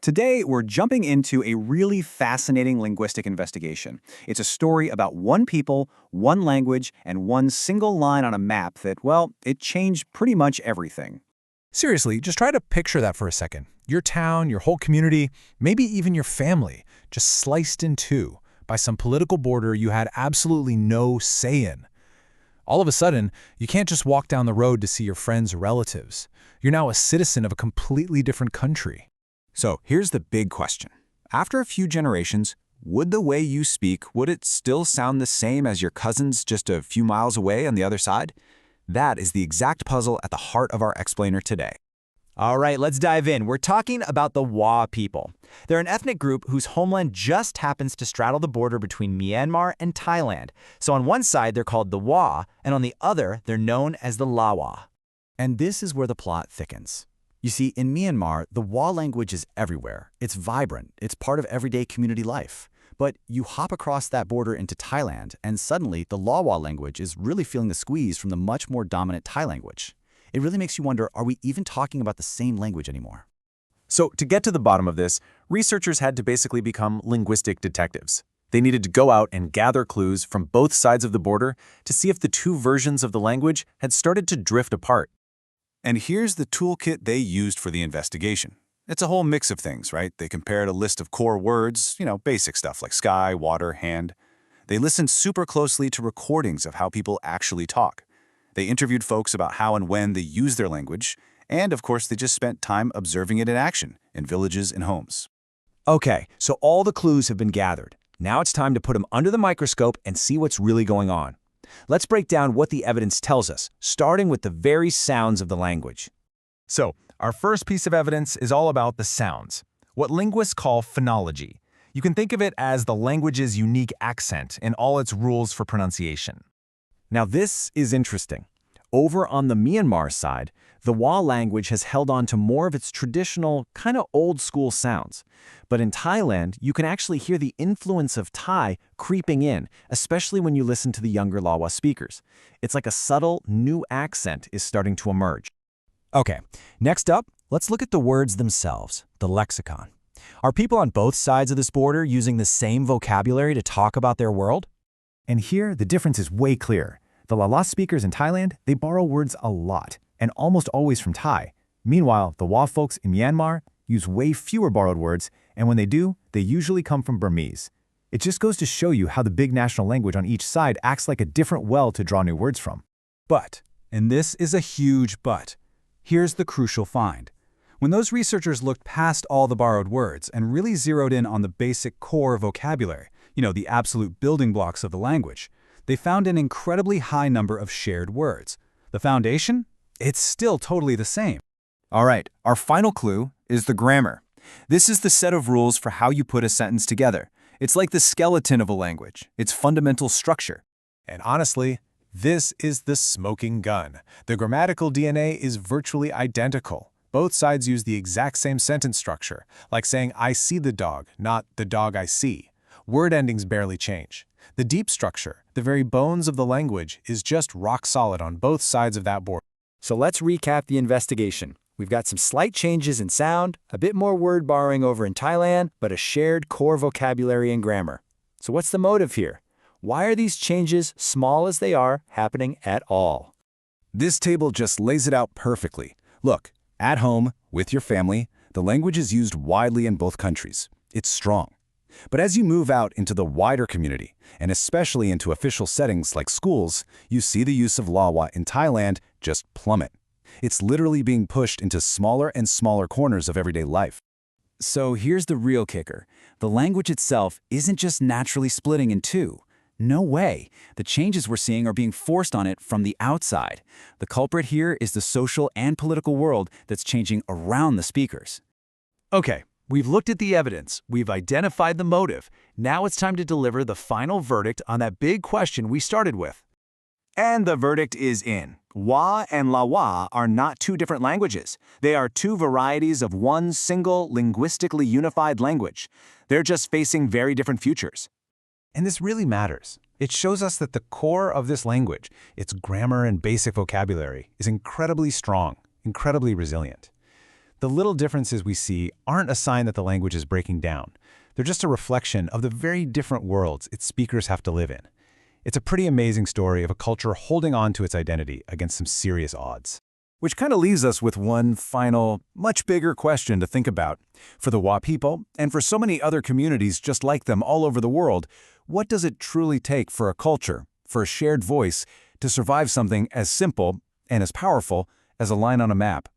Today, we're jumping into a really fascinating linguistic investigation. It's a story about one people, one language, and one single line on a map that, well, it changed pretty much everything. Seriously, just try to picture that for a second. Your town, your whole community, maybe even your family, just sliced in two by some political border you had absolutely no say in. All of a sudden, you can't just walk down the road to see your friends or relatives. You're now a citizen of a completely different country. So here's the big question. After a few generations, would the way you speak, would it still sound the same as your cousins just a few miles away on the other side? That is the exact puzzle at the heart of our explainer today. All right, let's dive in. We're talking about the LaWa people. They're an ethnic group whose homeland just happens to straddle the border between Myanmar and Thailand. So on one side, they're called the LaWa, and on the other, they're known as the LaWa. And this is where the plot thickens. You see, in Myanmar, the LaWa language is everywhere. It's vibrant. It's part of everyday community life. But you hop across that border into Thailand, and suddenly the LaWa language is really feeling the squeeze from the much more dominant Thai language. It really makes you wonder, are we even talking about the same language anymore? So to get to the bottom of this, researchers had to basically become linguistic detectives. They needed to go out and gather clues from both sides of the border to see if the two versions of the language had started to drift apart. And here's the toolkit they used for the investigation. It's a whole mix of things, right? They compared a list of core words, basic stuff like sky, water, hand. They listened super closely to recordings of how people actually talk. They interviewed folks about how and when they use their language, and of course they just spent time observing it in action, in villages and homes. Okay, so all the clues have been gathered. Now it's time to put them under the microscope and see what's really going on. Let's break down what the evidence tells us, starting with the very sounds of the language. So, our first piece of evidence is all about the sounds, what linguists call phonology. You can think of it as the language's unique accent and all its rules for pronunciation. Now this is interesting. Over on the Myanmar side, the LaWa language has held on to more of its traditional, kind of old-school sounds. But in Thailand, you can actually hear the influence of Thai creeping in, especially when you listen to the younger LaWa speakers. It's like a subtle, new accent is starting to emerge. Okay, next up, let's look at the words themselves, the lexicon. Are people on both sides of this border using the same vocabulary to talk about their world? And here, the difference is way clear. The LaLa speakers in Thailand, they borrow words a lot, and almost always from Thai. Meanwhile, the LaWa folks in Myanmar use way fewer borrowed words, and when they do, they usually come from Burmese. It just goes to show you how the big national language on each side acts like a different well to draw new words from. But, and this is a huge but, here's the crucial find. When those researchers looked past all the borrowed words and really zeroed in on the basic core vocabulary, the absolute building blocks of the language, they found an incredibly high number of shared words. The foundation? It's still totally the same. All right, our final clue is the grammar. This is the set of rules for how you put a sentence together. It's like the skeleton of a language, its fundamental structure. And honestly, this is the smoking gun. The grammatical DNA is virtually identical. Both sides use the exact same sentence structure, like saying I see the dog, not the dog I see. Word endings barely change. The deep structure, the very bones of the language, is just rock solid on both sides of that border. So let's recap the investigation. We've got some slight changes in sound, a bit more word borrowing over in Thailand, but a shared core vocabulary and grammar. So what's the motive here? Why are these changes, small as they are, happening at all? This table just lays it out perfectly. Look, at home, with your family, the language is used widely in both countries. It's strong. But as you move out into the wider community, and especially into official settings like schools, you see the use of LaWa in Thailand just plummet. It's literally being pushed into smaller and smaller corners of everyday life. So here's the real kicker. The language itself isn't just naturally splitting in two. No way. The changes we're seeing are being forced on it from the outside. The culprit here is the social and political world that's changing around the speakers. Okay, we've looked at the evidence, we've identified the motive. Now it's time to deliver the final verdict on that big question we started with. And the verdict is in. Wa and LaWa are not two different languages. They are two varieties of one single, linguistically unified language. They're just facing very different futures. And this really matters. It shows us that the core of this language, its grammar and basic vocabulary, is incredibly strong, incredibly resilient. The little differences we see aren't a sign that the language is breaking down. They're just a reflection of the very different worlds its speakers have to live in. It's a pretty amazing story of a culture holding on to its identity against some serious odds. Which kind of leaves us with one final, much bigger question to think about. For the LaWa people, and for so many other communities just like them all over the world, what does it truly take for a culture, for a shared voice, to survive something as simple and as powerful as a line on a map?